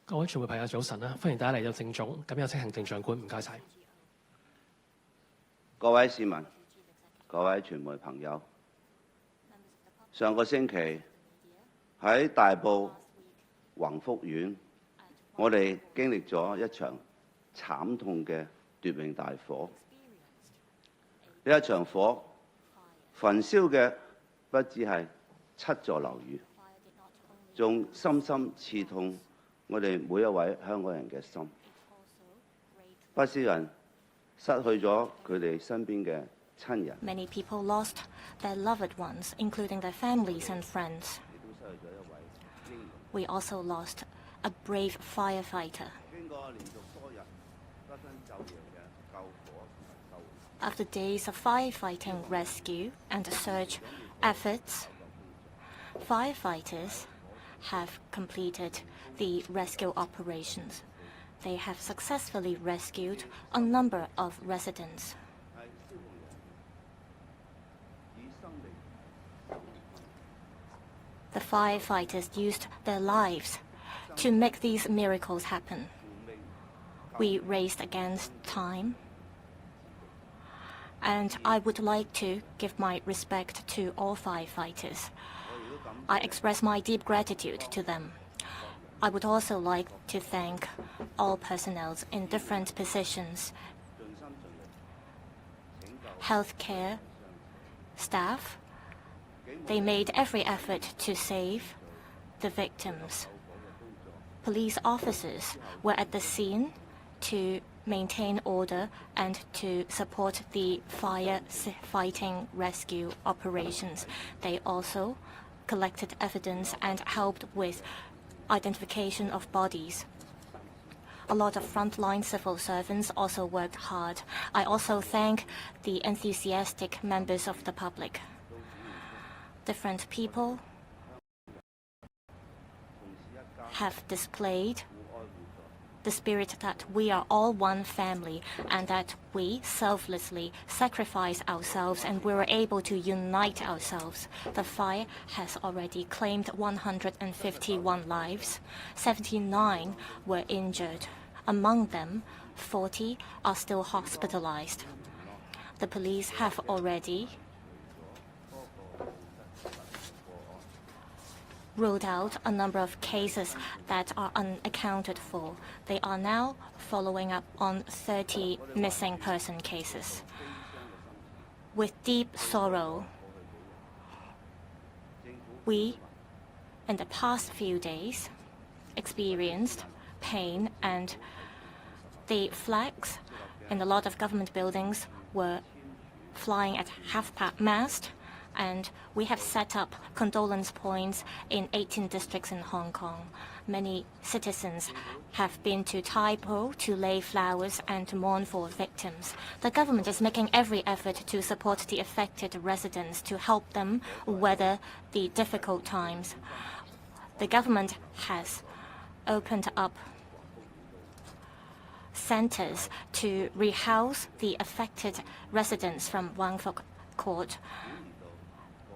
各位傳媒朋友早晨啦，歡迎大家嚟到政總，咁有請行政長官，唔該晒。各位市民、各位傳媒朋友，上個星期喺大埔宏福苑，我哋經歷咗一場慘痛嘅奪命大火。呢一場火焚燒嘅不只係7座樓宇，仲深深刺痛我哋每一位香港人嘅心。不少人失去咗佢哋身邊嘅親人。Many people lost their loved ones, including their families and friends. We also lost a brave firefighter. After days of firefighting, rescue, and search efforts, firefighters have completed the rescue operations. They have successfully rescued a number of residents. The firefighters used their lives to make these miracles happen. We raced against time, and I would like to give my respect to all firefighters. I express my deep gratitude to them. I would also like to thank all personnel in different positions, healthcare staff. They made every effort to save the victims. Police officers were at the scene to maintain order and to support the firefighting rescue operations. They also collected evidence and helped with identification of bodies. A lot of frontline civil servants also worked hard. I also thank the enthusiastic members of the public. Different people have displayed the spirit that we are all one family and that we selflessly sacrifice ourselves and we were able to unite ourselves. The fire has already claimed 151 lives. 79 were injured. Among them, 40 are still hospitalized. The police have already ruled out a number of cases that are unaccounted for. They are now following up on 30 missing person cases. With deep sorrow, we, in the past few days, experienced pain, and the flags in a lot of government buildings were flying at half-mast. And we have set up condolence points in 18 districts in Hong Kong. Many citizens have been to Tai Po to lay flowers and to mourn for victims. The government is making every effort to support the affected residents to help them weather the difficult times. The government has opened up centers to rehouse the affected residents from Wang Fuk Court.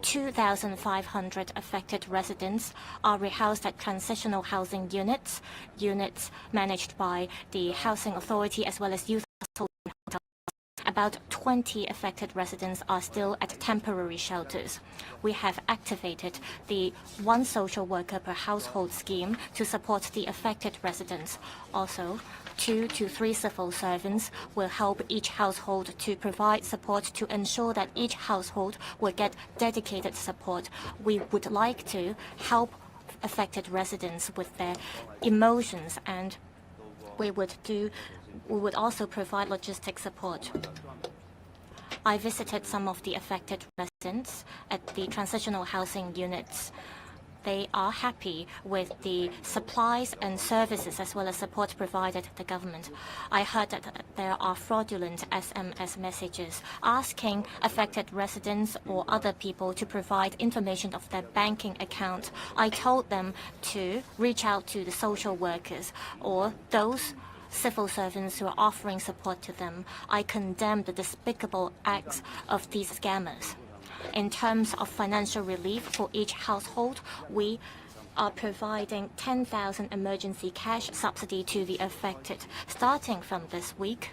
2,500 affected residents are rehoused at transitional housing units managed by the Housing Authority as well as youth household. About 20 affected residents are still at temporary shelters. We have activated the one social worker per household scheme to support the affected residents. Also, 2 to 3 civil servants will help each household to provide support to ensure that each household will get dedicated support. We would like to help affected residents with their emotions, and we would also provide logistic support. I visited some of the affected residents at the transitional housing units. They are happy with the supplies and services as well as support provided the government. I heard that there are fraudulent SMS messages asking affected residents or other people to provide information of their banking account. I told them to reach out to the social workers or those civil servants who are offering support to them. I condemn the despicable acts of these scammers. In terms of financial relief for each household, we are providing 10,000 emergency cash subsidy to the affected. Starting from this week,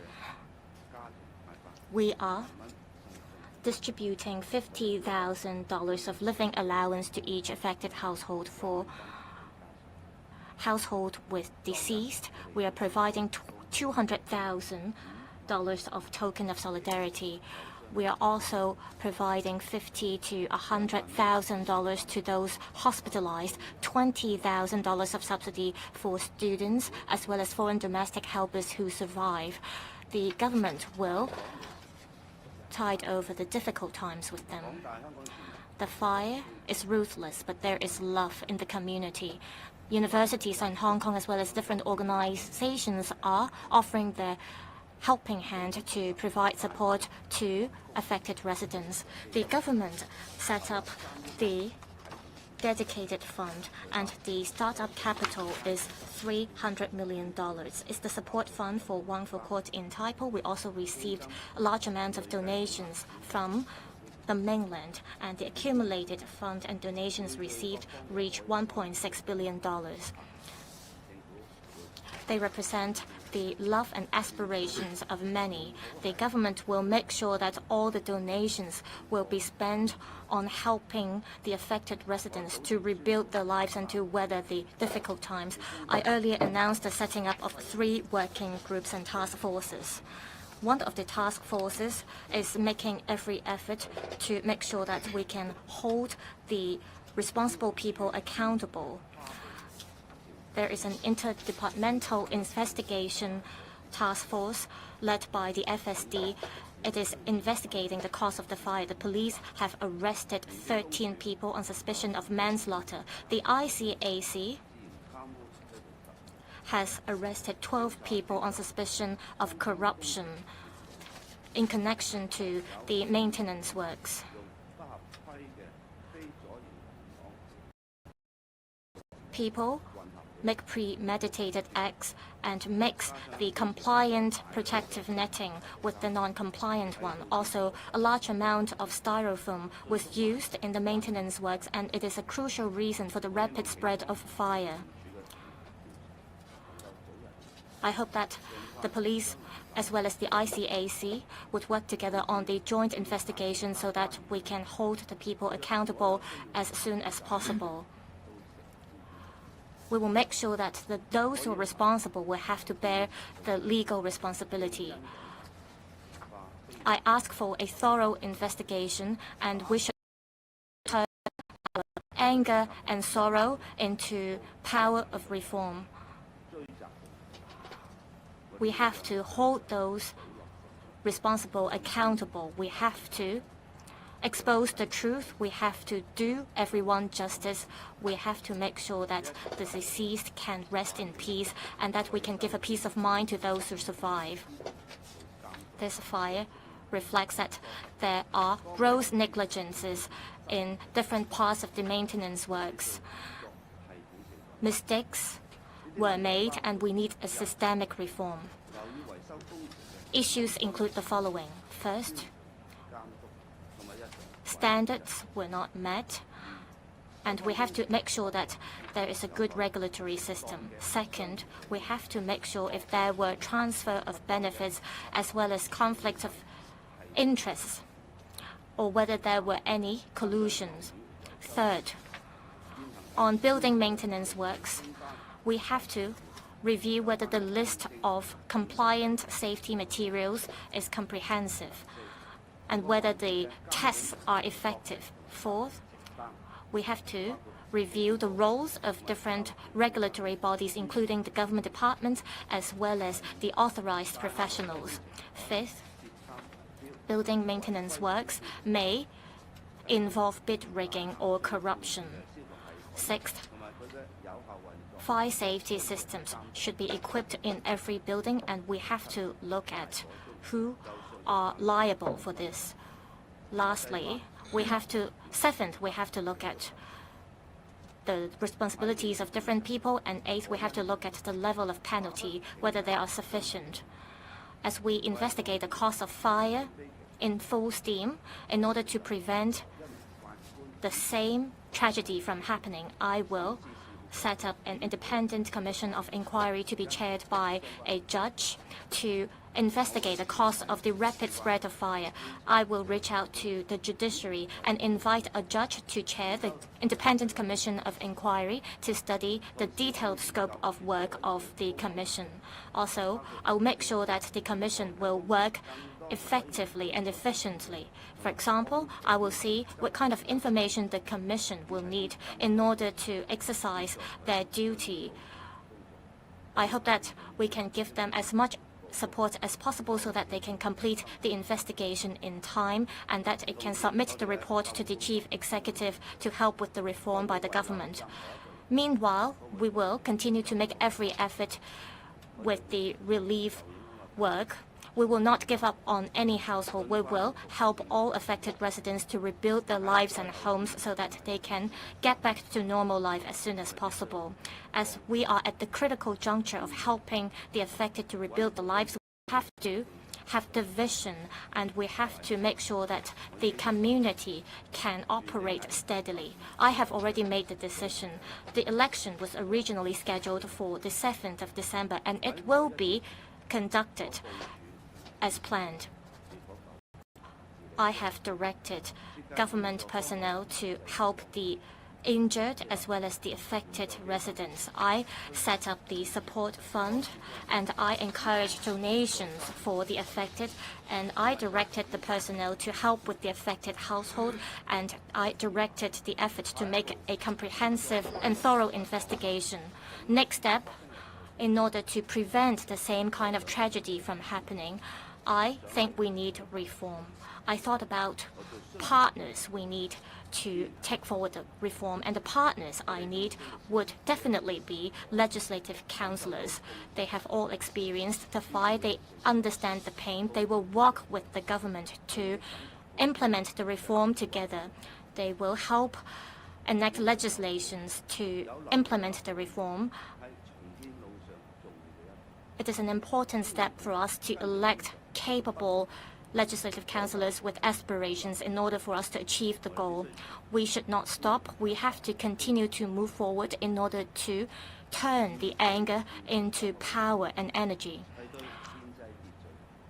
we are distributing $50,000 of living allowance to each affected household. For household with deceased, we are providing $200,000 of token of solidarity. We are also providing $50,000 to $100,000 to those hospitalized, $20,000 of subsidy for students, as well as foreign domestic helpers who survive. The government will tide over the difficult times with them. The fire is ruthless, but there is love in the community. Universities in Hong Kong, as well as different organizations, are offering their helping hand to provide support to affected residents. The government set up the dedicated fund, and the startup capital is $300 million. It's the support fund for Wang Fu Court in Taipo. We also received a large amount of donations from the mainland, and the accumulated fund and donations received reach $1.6 billion. They represent the love and aspirations of many. The government will make sure that all the donations will be spent on helping the affected residents to rebuild their lives and to weather the difficult times. I earlier announced the setting up of 3 working groups and task forces. One of the task forces is making every effort to make sure that we can hold the responsible people accountable. There is an interdepartmental investigation task force led by the FSD. It is investigating the cause of the fire. The police have arrested 13 people on suspicion of manslaughter. The ICAC has arrested 12 people on suspicion of corruption in connection to the maintenance works. People make premeditated acts and mix the compliant protective netting with the non-compliant one. Also, a large amount of styrofoam was used in the maintenance works, and it is a crucial reason for the rapid spread of fire. I hope that the police, as well as the ICAC, would work together on the joint investigation so that we can hold the people accountable as soon as possible. We will make sure that those who are responsible will have to bear the legal responsibility. I ask for a thorough investigation, and we should turn our anger and sorrow into power of reform. We have to hold those responsible accountable. We have to expose the truth. We have to do everyone justice. We have to make sure that the deceased can rest in peace and that we can give a peace of mind to those who survive. This fire reflects that there are gross negligences in different parts of the maintenance works. Mistakes were made, and we need a systemic reform. Issues include the following. First, standards were not met, and we have to make sure that there is a good regulatory system. Second, we have to make sure if there were transfer of benefits as well as conflicts of interests, or whether there were any collusions. Third, on building maintenance works, we have to review whether the list of compliant safety materials is comprehensive and whether the tests are effective. Fourth, we have to review the roles of different regulatory bodies, including the government departments as well as the authorized professionals. Fifth, building maintenance works may involve bid rigging or corruption. Sixth, fire safety systems should be equipped in every building, and we have to look at who are liable for this. Lastly, seventh, we have to look at the responsibilities of different people, and eighth, we have to look at the level of penalty, whether they are sufficient. As we investigate the cause of fire in full steam in order to prevent the same tragedy from happening, I will set up an independent commission of inquiry to be chaired by a judge to investigate the cause of the rapid spread of fire. I will reach out to the judiciary and invite a judge to chair the independent commission of inquiry to study the detailed scope of work of the commission. Also, I will make sure that the commission will work effectively and efficiently. For example, I will see what kind of information the commission will need in order to exercise their duty. I hope that we can give them as much support as possible so that they can complete the investigation in time and that it can submit the report to the chief executive to help with the reform by the government. Meanwhile, we will continue to make every effort with the relief work. We will not give up on any household. We will help all affected residents to rebuild their lives and homes so that they can get back to normal life as soon as possible. As we are at the critical juncture of helping the affected to rebuild their lives, we have to have the vision and we have to make sure that the community can operate steadily. I have already made the decision. The election was originally scheduled for the 7th of December and it will be conducted as planned. I have directed government personnel to help the injured as well as the affected residents. I set up the support fund and I encouraged donations for the affected and I directed the personnel to help with the affected household and I directed the effort to make a comprehensive and thorough investigation. Next step, in order to prevent the same kind of tragedy from happening, I think we need reform. I thought about partners we need to take forward the reform, and the partners I need would definitely be legislative councillors. They have all experienced the fire, they understand the pain, they will work with the government to implement the reform together. They will help enact legislations to implement the reform. It is an important step for us to elect capable legislative councillors with aspirations in order for us to achieve the goal. We should not stop. We have to continue to move forward in order to turn the anger into power and energy.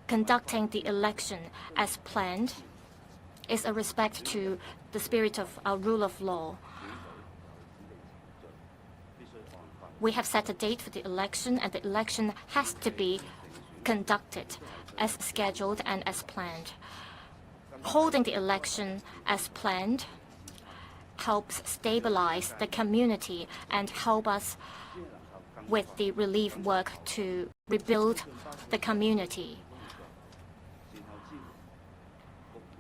Conducting the election as planned is a respect to the spirit of our rule of law. We have set a date for the election, and the election has to be conducted as scheduled and as planned. Holding the election as planned helps stabilize the community and help us with the relief work to rebuild the community.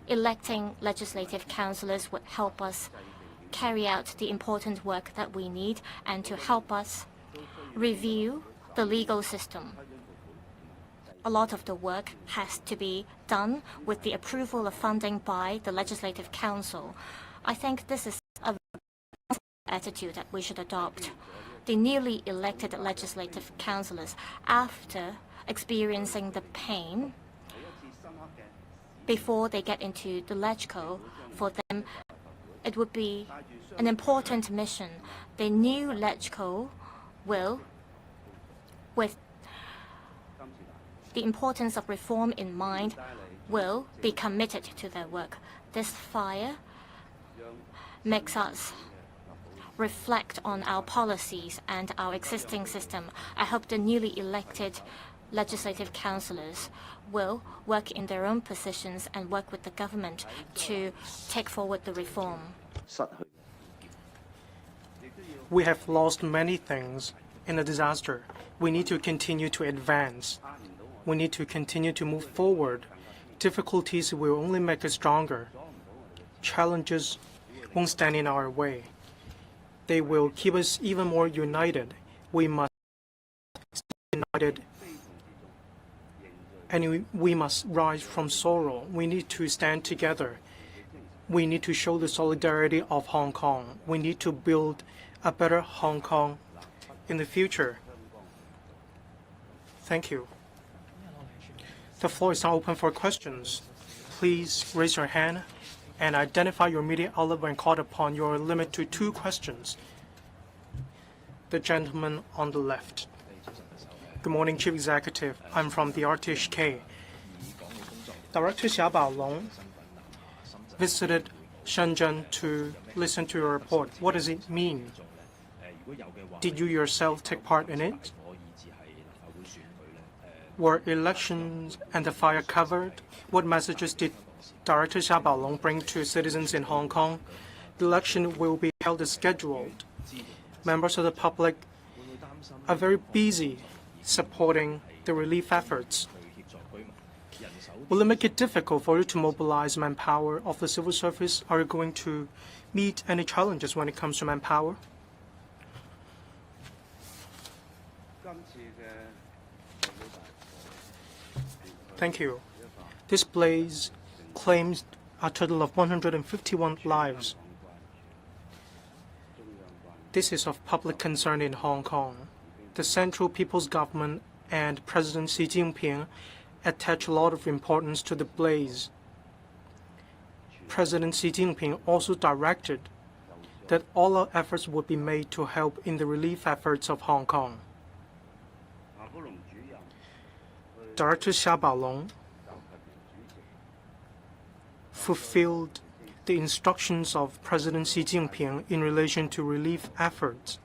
Electing legislative councillors would help us carry out the important work that we need and to help us review the legal system. A lot of the work has to be done with the approval of funding by the Legislative Council. I think this is a attitude that we should adopt. The newly elected legislative councillors, after experiencing the pain, before they get into the LegCo, for them it would be an important mission. The new LegCo will, with the importance of reform in mind, will be committed to their work. This fire makes us reflect on our policies and our existing system. I hope the newly elected legislative councillors will work in their own positions and work with the government to take forward the reform. We have lost many things in the disaster. We need to continue to advance. We need to continue to move forward. Difficulties will only make us stronger. Challenges won't stand in our way. They will keep us even more united. We must stay united, and we must rise from sorrow. We need to stand together. We need to show the solidarity of Hong Kong. We need to build a better Hong Kong in the future. Thank you. The floor is now open for questions. Please raise your hand and identify your media outlet when called upon. You are limited to 2 questions. The gentleman on the left. Good morning, Chief Executive. I'm from the RTHK. Director Xia Baolong visited Shenzhen to listen to your report. What does it mean? Did you yourself take part in it? Were elections and the fire covered? What messages did Director Xia Baolong bring to citizens in Hong Kong? The election will be held as scheduled. Members of the public are very busy supporting the relief efforts. Will it make it difficult for you to mobilize manpower of the civil service? Are you going to meet any challenges when it comes to manpower? Thank you. This blaze claims a total of 151 lives. This is of public concern in Hong Kong. The Central People's Government and President Xi Jinping attach a lot of importance to the blaze. President Xi Jinping also directed that all our efforts would be made to help in the relief efforts of Hong Kong. Director Xia Baolong fulfilled the instructions of President Xi Jinping in relation to relief efforts.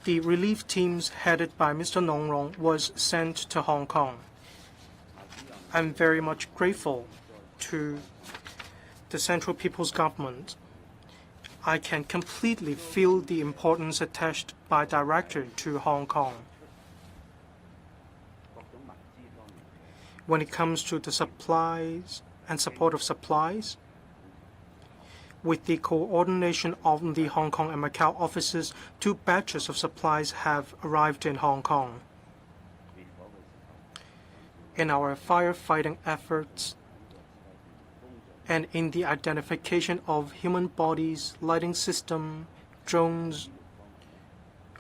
The relief teams headed by Mr. Nong Rong was sent to Hong Kong. I'm very much grateful to the Central People's Government. I can completely feel the importance attached by Director to Hong Kong. When it comes to the supplies and support of supplies, with the coordination of the Hong Kong and Macau offices, 2 batches of supplies have arrived in Hong Kong. In our firefighting efforts and in the identification of human bodies, lighting system, drones,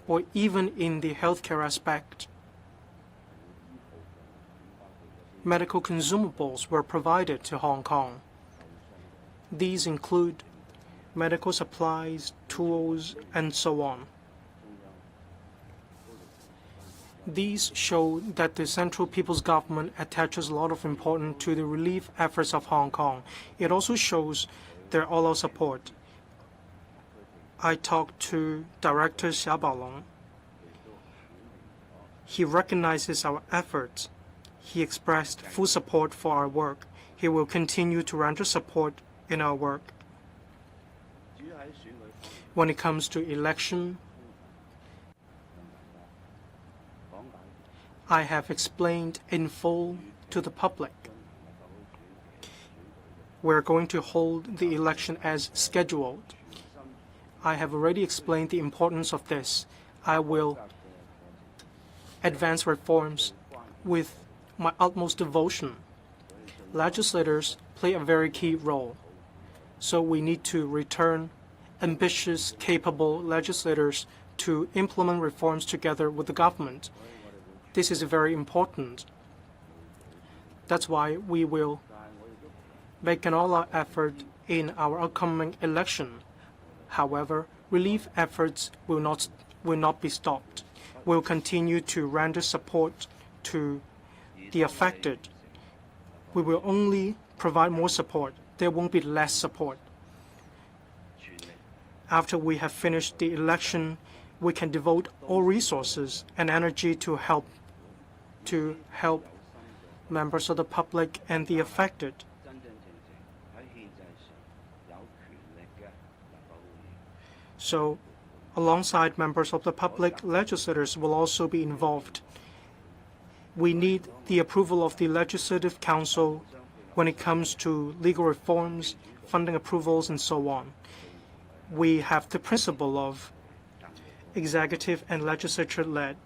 or even in the healthcare aspect, medical consumables were provided to Hong Kong. These include medical supplies, tools, and so on. These show that the Central People's Government attaches a lot of importance to the relief efforts of Hong Kong. It also shows their all-out support. I talked to Director Xia Baolong. He recognizes our efforts. He expressed full support for our work. He will continue to render support in our work. When it comes to election, I have explained in full to the public. We're going to hold the election as scheduled. I have already explained the importance of this. I will advance reforms with my utmost devotion. Legislators play a very key role, so we need to return ambitious, capable legislators to implement reforms together with the government. This is very important. That's why we will make an all-out effort in our upcoming election. However, relief efforts will not be stopped. We'll continue to render support to the affected. We will only provide more support. There won't be less support. After we have finished the election, we can devote all resources and energy to help members of the public and the affected. So, alongside members of the public, legislators will also be involved. We need the approval of the Legislative Council when it comes to legal reforms, funding approvals, and so on. We have the principle of executive and legislature-led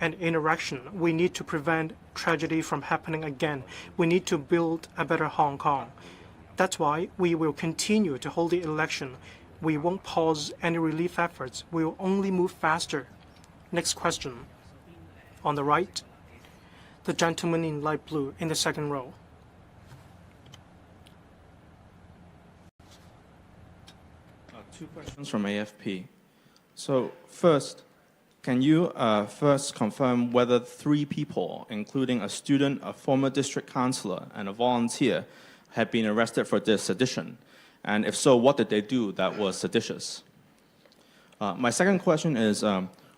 and interaction. We need to prevent tragedy from happening again. We need to build a better Hong Kong. That's why we will continue to hold the election. We won't pause any relief efforts. We will only move faster. Next question. On the right, the gentleman in light blue in the second row. Two questions from AFP. So first, can you first confirm whether 3 people, including a student, a former district councillor, and a volunteer, have been arrested for this sedition? And if so, what did they do that was seditious? My second question is,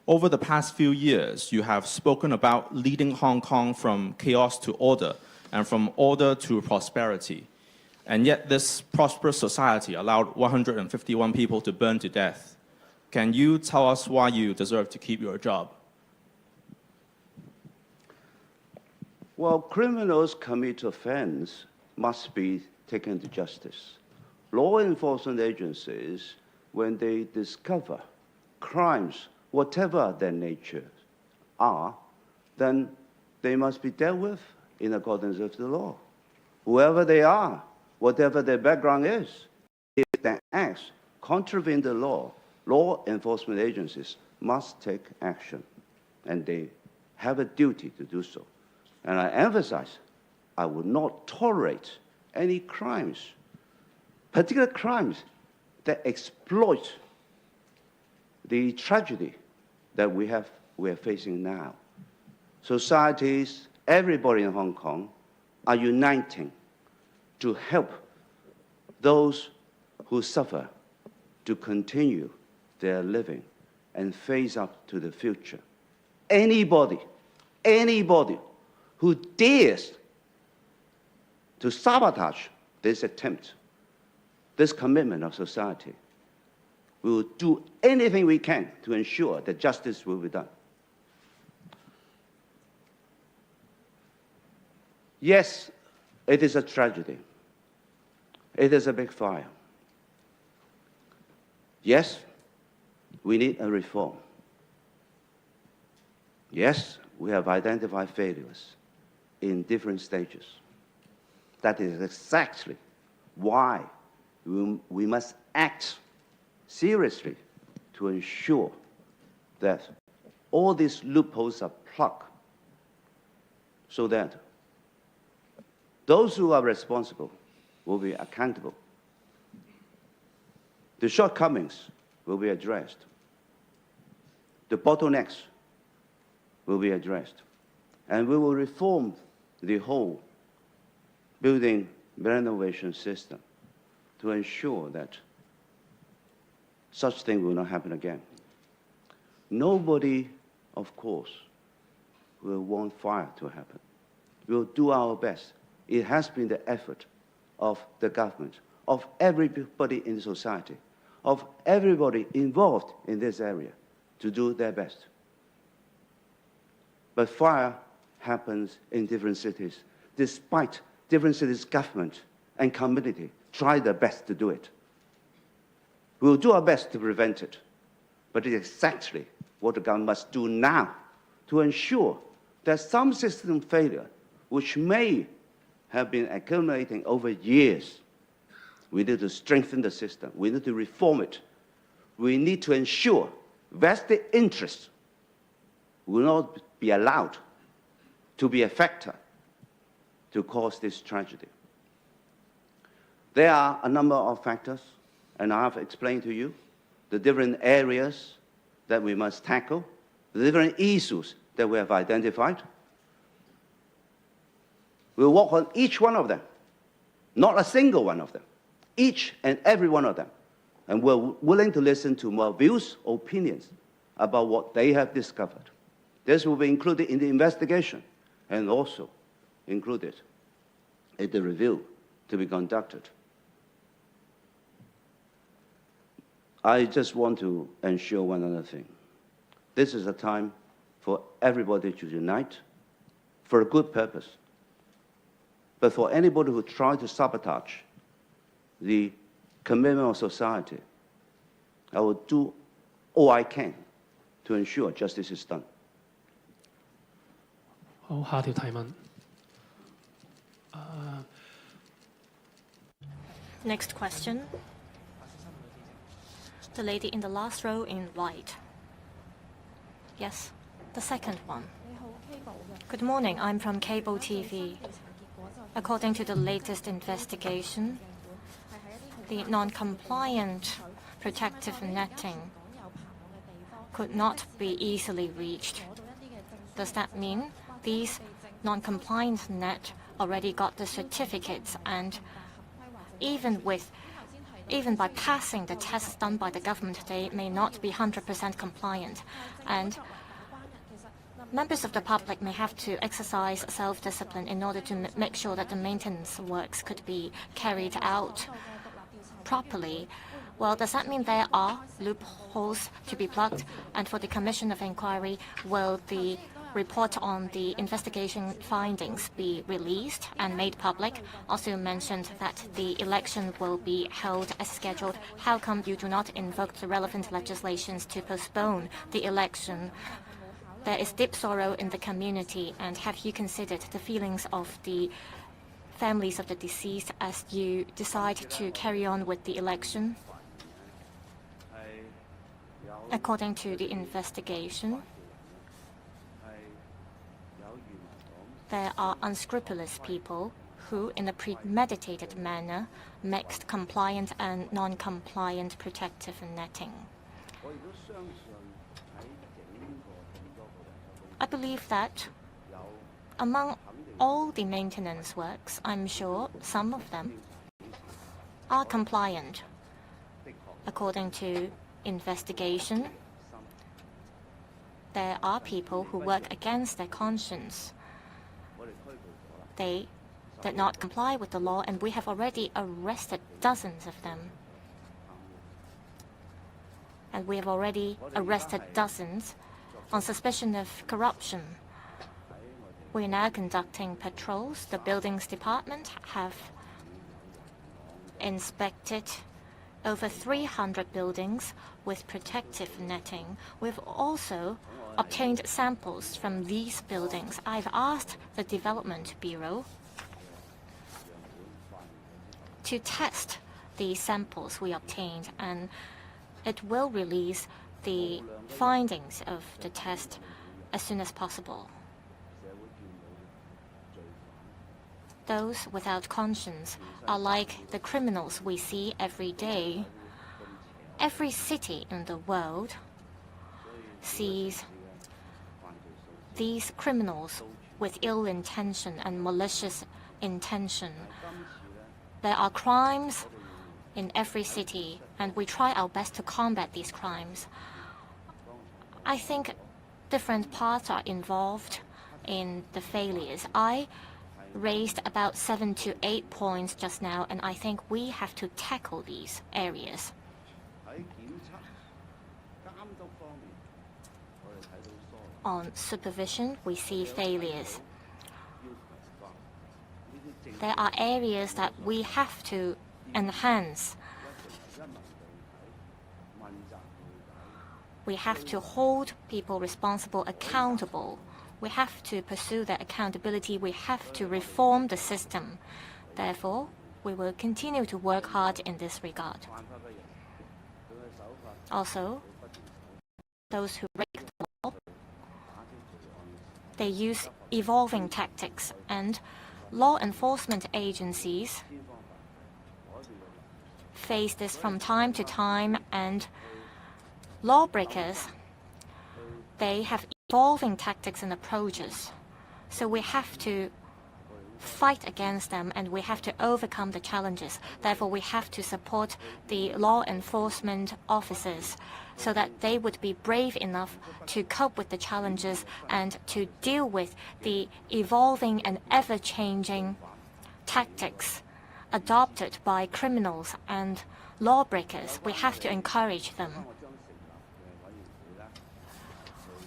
over the past few years, you have spoken about leading Hong Kong from chaos to order and from order to prosperity. And yet this prosperous society allowed 151 people to burn to death. Can you tell us why you deserve to keep your job? Well, criminals commit offense must be taken to justice. Law enforcement agencies, when they discover crimes, whatever their nature are, then they must be dealt with in accordance with the law. Whoever they are, whatever their background is, if their acts contravene the law, law enforcement agencies must take action, and they have a duty to do so. And I emphasize, I would not tolerate any crimes, particular crimes that exploit the tragedy that we are facing now. Societies, everybody in Hong Kong are uniting to help those who suffer to continue their living and face up to the future. Anybody who dares to sabotage this attempt, this commitment of society, we will do anything we can to ensure that justice will be done. Yes, it is a tragedy. It is a big fire. Yes, we need a reform. Yes, we have identified failures in different stages. That is exactly why we must act seriously to ensure that all these loopholes are plugged so that those who are responsible will be accountable. The shortcomings will be addressed. The bottlenecks will be addressed. And we will reform the whole building renovation system to ensure that such thing will not happen again. Nobody, of course, will want fire to happen. We'll do our best. It has been the effort of the government, of everybody in society, of everybody involved in this area to do their best. But fire happens in different cities, despite different cities' government and community try their best to do it. We'll do our best to prevent it, but it's exactly what the government must do now to ensure that some system failure, which may have been accumulating over years, we need to strengthen the system. We need to reform it. We need to ensure vested interests will not be allowed to be a factor to cause this tragedy. There are a number of factors, and I have explained to you the different areas that we must tackle, the different issues that we have identified. We'll work on each one of them, not a single one of them, each and every one of them. And we're willing to listen to more views, opinions about what they have discovered. This will be included in the investigation and also included in the review to be conducted. I just want to ensure one other thing. This is a time for everybody to unite for a good purpose. But for anybody who tries to sabotage the commitment of society, I will do all I can to ensure justice is done. 好，下條提問。Next question. The lady in the last row in white. Yes, the second one. Good morning, I'm from Cable TV. According to the latest investigation, the non-compliant protective netting could not be easily reached. Does that mean these non-compliant net already got the certificates, and even by passing the tests done by the government, they may not be 100% compliant, and members of the public may have to exercise self-discipline in order to make sure that the maintenance works could be carried out properly. Well, does that mean there are loopholes to be plugged? And for the Commission of Inquiry, will the report on the investigation findings be released and made public? Also, you mentioned that the election will be held as scheduled. How come you do not invoke the relevant legislations to postpone the election? There is deep sorrow in the community, and have you considered the feelings of the families of the deceased as you decide to carry on with the election? According to the investigation, there are unscrupulous people who, in a premeditated manner, mixed compliant and non-compliant protective netting. I believe that among all the maintenance works, I'm sure some of them are compliant. According to investigation, there are people who work against their conscience. They did not comply with the law, and we have already arrested dozens of them. And we have already arrested dozens on suspicion of corruption. We are now conducting patrols. The buildings department have inspected over 300 buildings with protective netting. We've also obtained samples from these buildings. I've asked the Development Bureau to test the samples we obtained, and it will release the findings of the test as soon as possible. Those without conscience are like the criminals we see every day. Every city in the world sees these criminals with ill intention and malicious intention. There are crimes in every city, and we try our best to combat these crimes. I think different parts are involved in the failures. I raised about 7 to 8 points just now, and I think we have to tackle these areas. On supervision, we see failures. There are areas that we have to enhance. We have to hold people responsible accountable. We have to pursue their accountability. We have to reform the system. Therefore, we will continue to work hard in this regard. Also, those who break the law, they use evolving tactics, and law enforcement agencies face this from time to time, and lawbreakers, they have evolving tactics and approaches. So we have to fight against them, and we have to overcome the challenges. Therefore, we have to support the law enforcement officers so that they would be brave enough to cope with the challenges and to deal with the evolving and ever-changing tactics adopted by criminals and lawbreakers. We have to encourage them.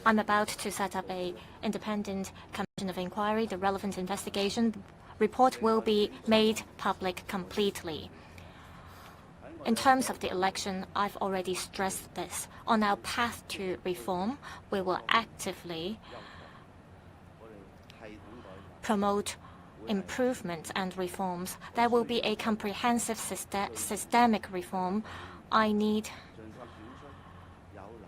I'm about to set up an independent commission of inquiry. The relevant investigation report will be made public completely. In terms of the election, I've already stressed this. On our path to reform, we will actively promote improvements and reforms. There will be a comprehensive systemic reform. I need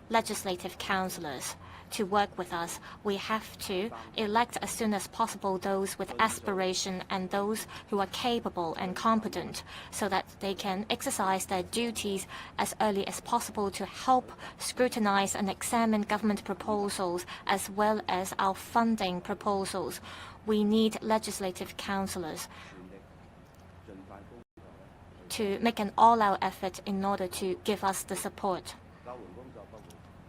legislative councillors to work with us. We have to elect as soon as possible those with aspiration and those who are capable and competent so that they can exercise their duties as early as possible to help scrutinize and examine government proposals as well as our funding proposals. We need legislative councillors to make an all-out effort in order to give us the support.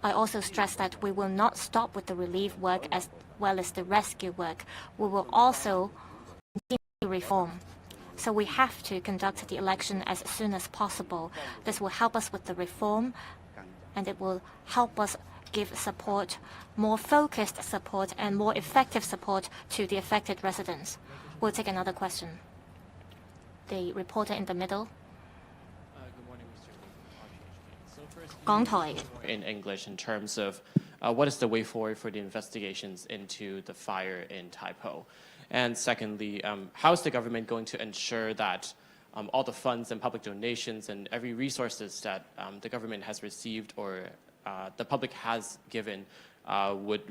I also stress that we will not stop with the relief work as well as the rescue work. We will also continue reform. So we have to conduct the election as soon as possible. This will help us with the reform, and it will help us give support, more focused support and more effective support to the affected residents. We'll take another question. The reporter in the middle. Good morning, Mr. Lee. So first, Gong Toi. in English, in terms of what is the way forward for the investigations into the fire in Taipo? And secondly, how is the government going to ensure that all the funds and public donations and every resources that the government has received or the public has given would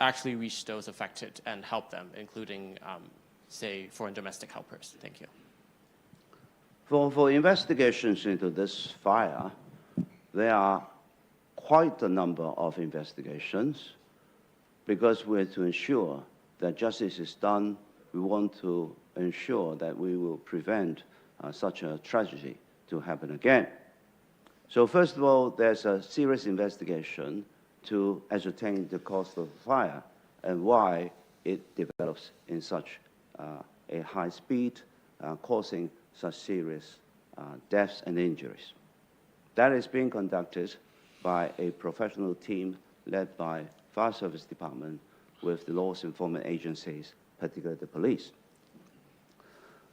actually reach those affected and help them, including say, foreign domestic helpers? Thank you. For investigations into this fire, there are quite a number of investigations because we're to ensure that justice is done. We want to ensure that we will prevent such a tragedy to happen again. So first of all, there's a serious investigation to ascertain the cause of the fire and why it develops in such a high speed, causing such serious deaths and injuries. That is being conducted by a professional team led by Fire Service Department with the law enforcement agencies, particularly the police.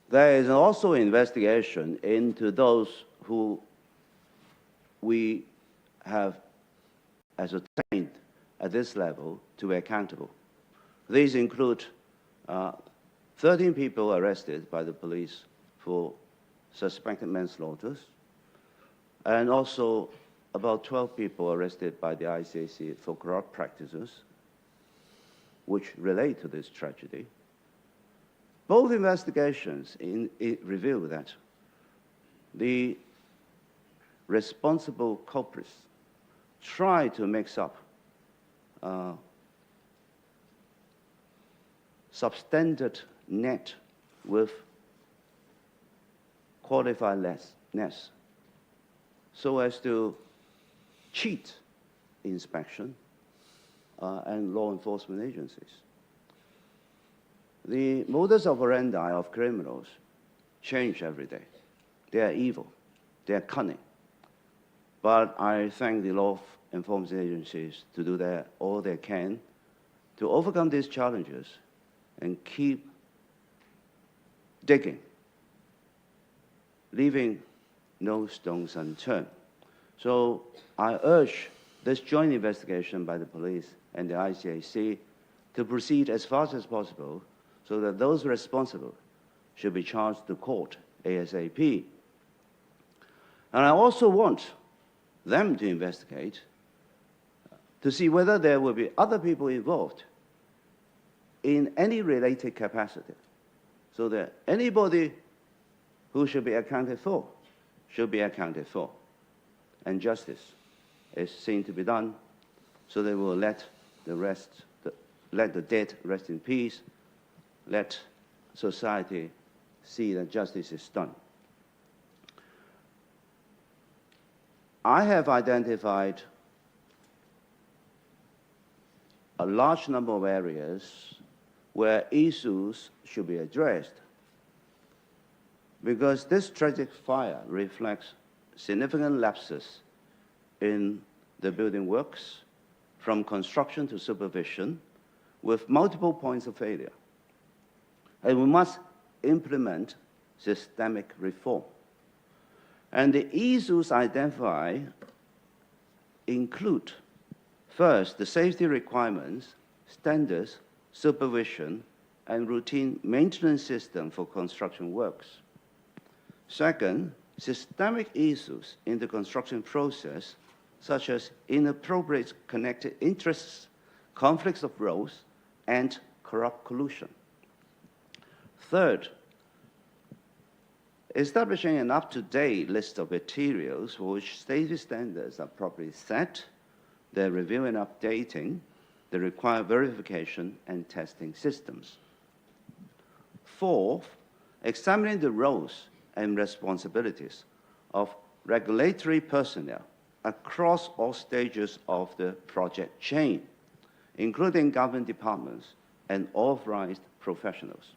There is also an investigation into those who we have ascertained at this level to be accountable. These include 13 people arrested by the police for suspected manslaughter, and also about 12 people arrested by the ICAC for corrupt practices, which relate to this tragedy. Both investigations reveal that the responsible culprits try to mix up substandard net with qualified less, so as to cheat inspection and law enforcement agencies. The modus operandi of criminals change every day. They are evil, they are cunning. But I thank the law enforcement agencies to do all they can to overcome these challenges and keep digging, leaving no stones unturned. So I urge this joint investigation by the police and the ICAC to proceed as fast as possible so that those responsible should be charged to court ASAP. And I also want them to investigate to see whether there will be other people involved in any related capacity, so that anybody who should be accounted for should be accounted for, and justice is seen to be done, so they will let the dead rest in peace, let society see that justice is done. I have identified a large number of areas where issues should be addressed, because this tragic fire reflects significant lapses in the building works, from construction to supervision, with multiple points of failure. And we must implement systemic reform. And the issues identified include, first, the safety requirements, standards, supervision, and routine maintenance system for construction works. Second, systemic issues in the construction process, such as inappropriate connected interests, conflicts of roles, and corrupt collusion. Third, establishing an up-to-date list of materials for which safety standards are properly set, their review and updating, the required verification and testing systems. Fourth, examining the roles and responsibilities of regulatory personnel across all stages of the project chain, including government departments and authorized professionals.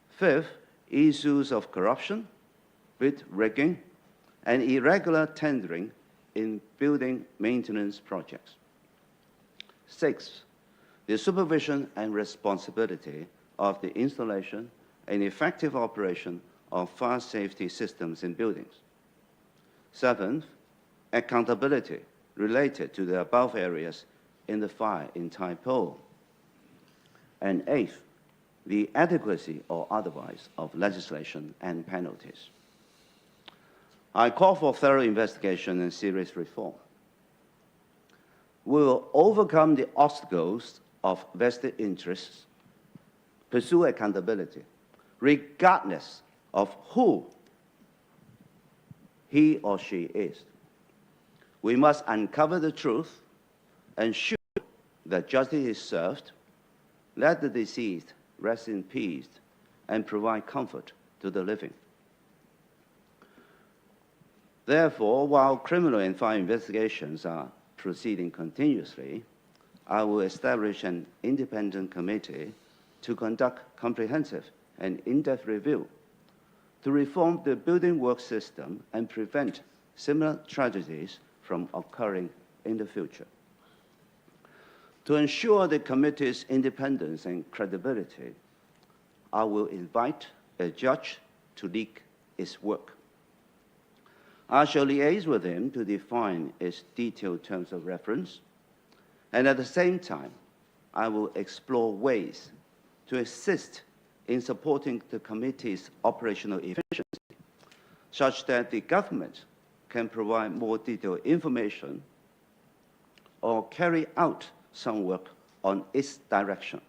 Fifth, issues of corruption, bid rigging, and irregular tendering in building maintenance projects. Sixth, the supervision and responsibility of the installation and effective operation of fire safety systems in buildings. Seventh, accountability related to the above areas in the fire in Tai Po. And eighth, the adequacy or otherwise of legislation and penalties. I call for thorough investigation and serious reform. We will overcome the obstacles of vested interests, pursue accountability, regardless of who he or she is. We must uncover the truth, ensure that justice is served, let the deceased rest in peace, and provide comfort to the living. Therefore, while criminal and fire investigations are proceeding continuously, I will establish an independent committee to conduct comprehensive and in-depth review to reform the building work system and prevent similar tragedies from occurring in the future. To ensure the committee's independence and credibility, I will invite a judge to lead its work. I shall liaise with him to define its detailed terms of reference, and at the same time, I will explore ways to assist in supporting the committee's operational efficiency, such that the government can provide more detailed information or carry out some work on its direction,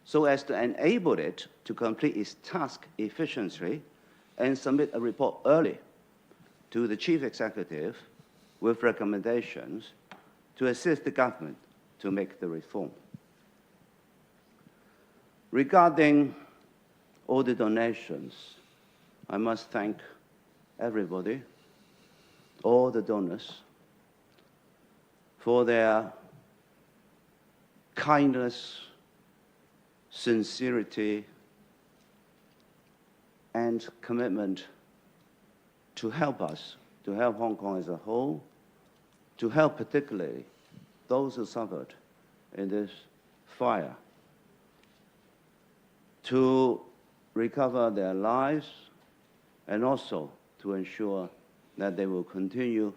so as to enable it to complete its task efficiently and submit a report early to the Chief Executive with recommendations to assist the government to make the reform. Regarding all the donations, I must thank everybody, all the donors, for their kindness, sincerity, and commitment to help us, to help Hong Kong as a whole, to help particularly those who suffered in this fire, to recover their lives, and also to ensure that they will continue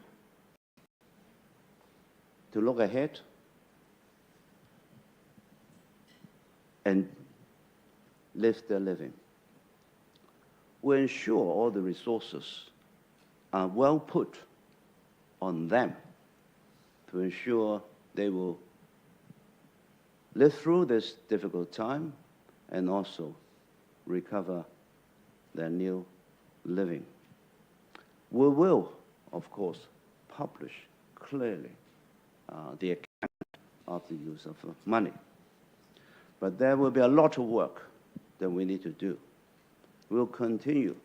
to look ahead and live their living. We ensure all the resources are well put on them to ensure they will live through this difficult time and also recover their new living. We will, of course, publish clearly the account of the use of money. But there will be a lot of work that we need to do. We'll continue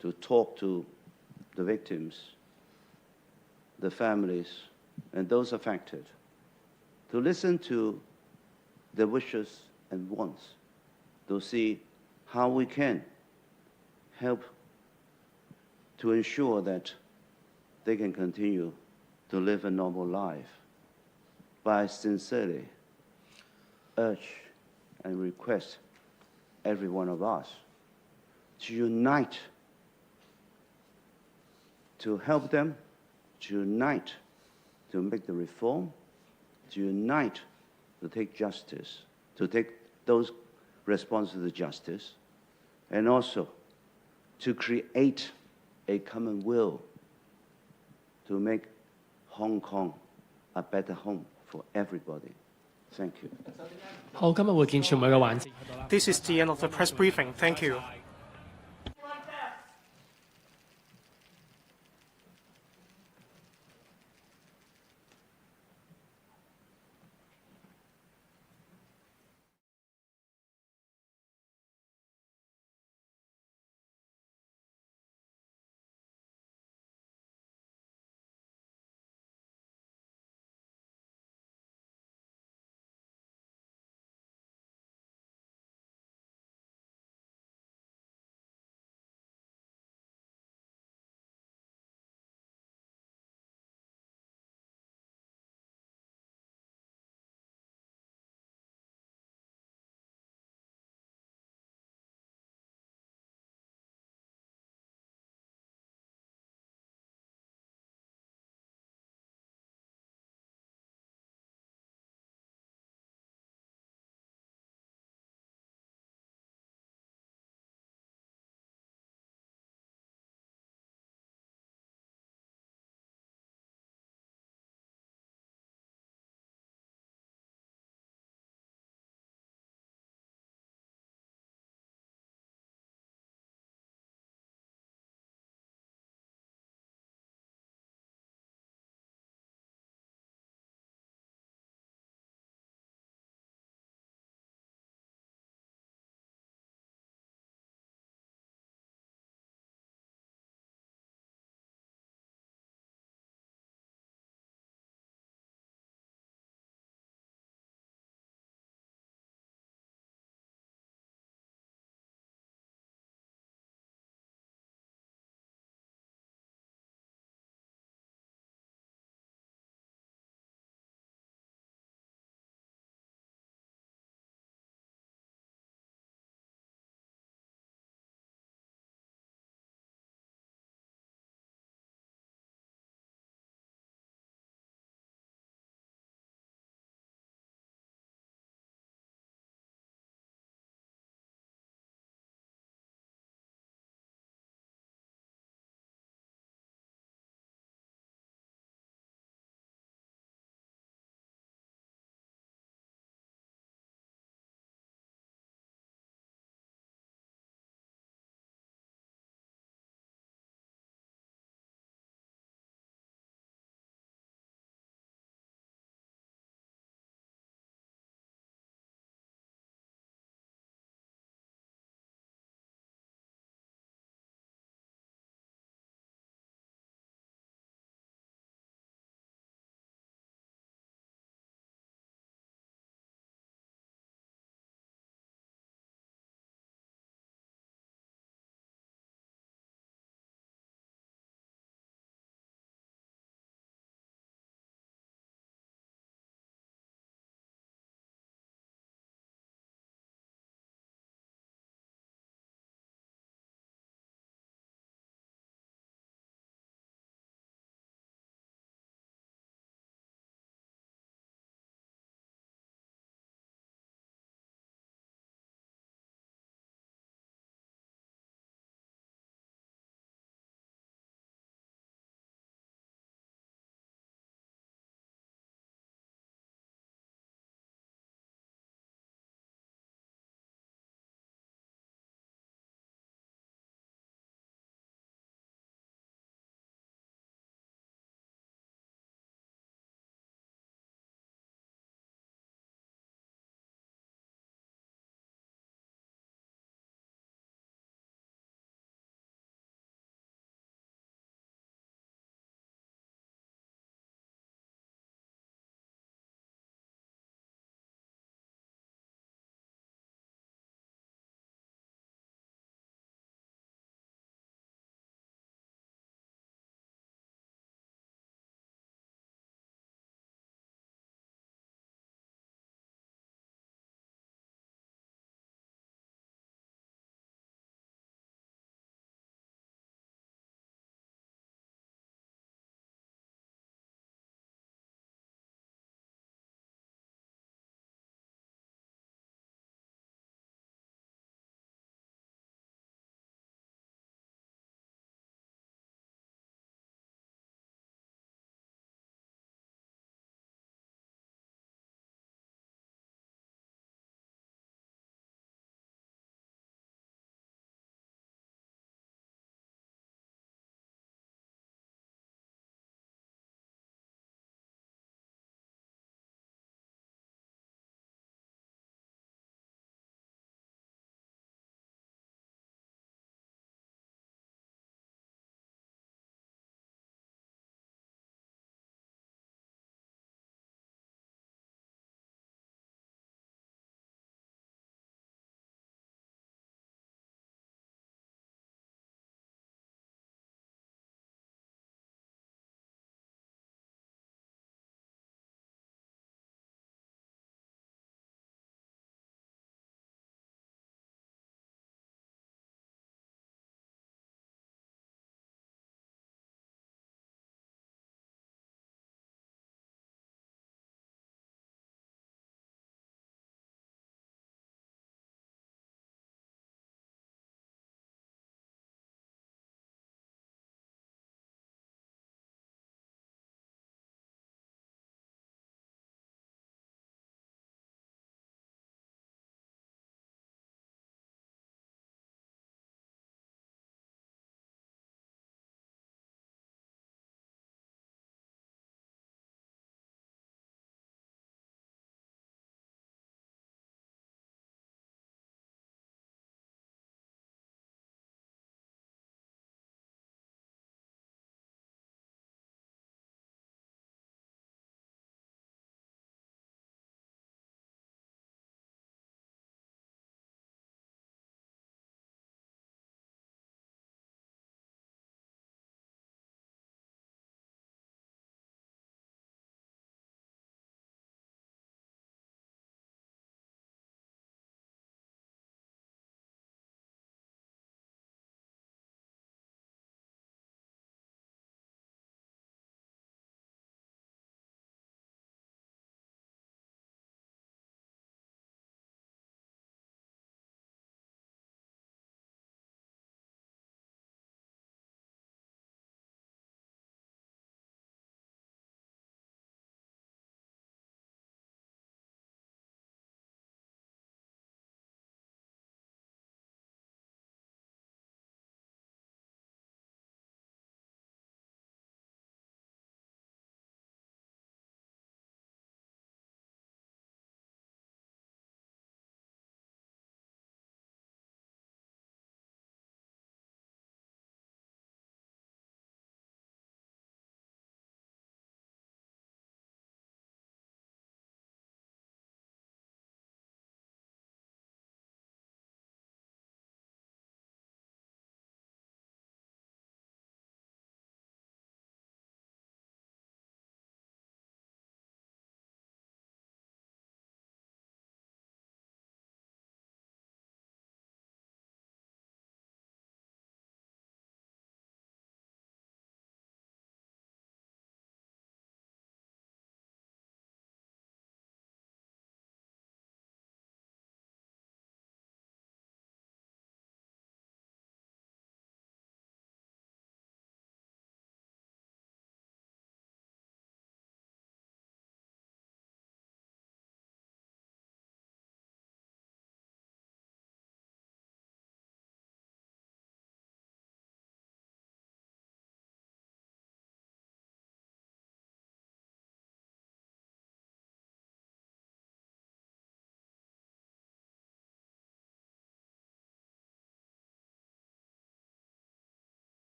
to talk to the victims, the families, and those affected, to listen to their wishes and wants, to see how we can help to ensure that they can continue to live a normal life. But I sincerely urge and request every one of us to unite, to help them, to unite, to make the reform, to unite, to take justice, to take those responsible to justice, and also to create a common will to make Hong Kong a better home for everybody. Thank you. 好，今日會見傳媒嘅環節。 This is the end of the press briefing. Thank you.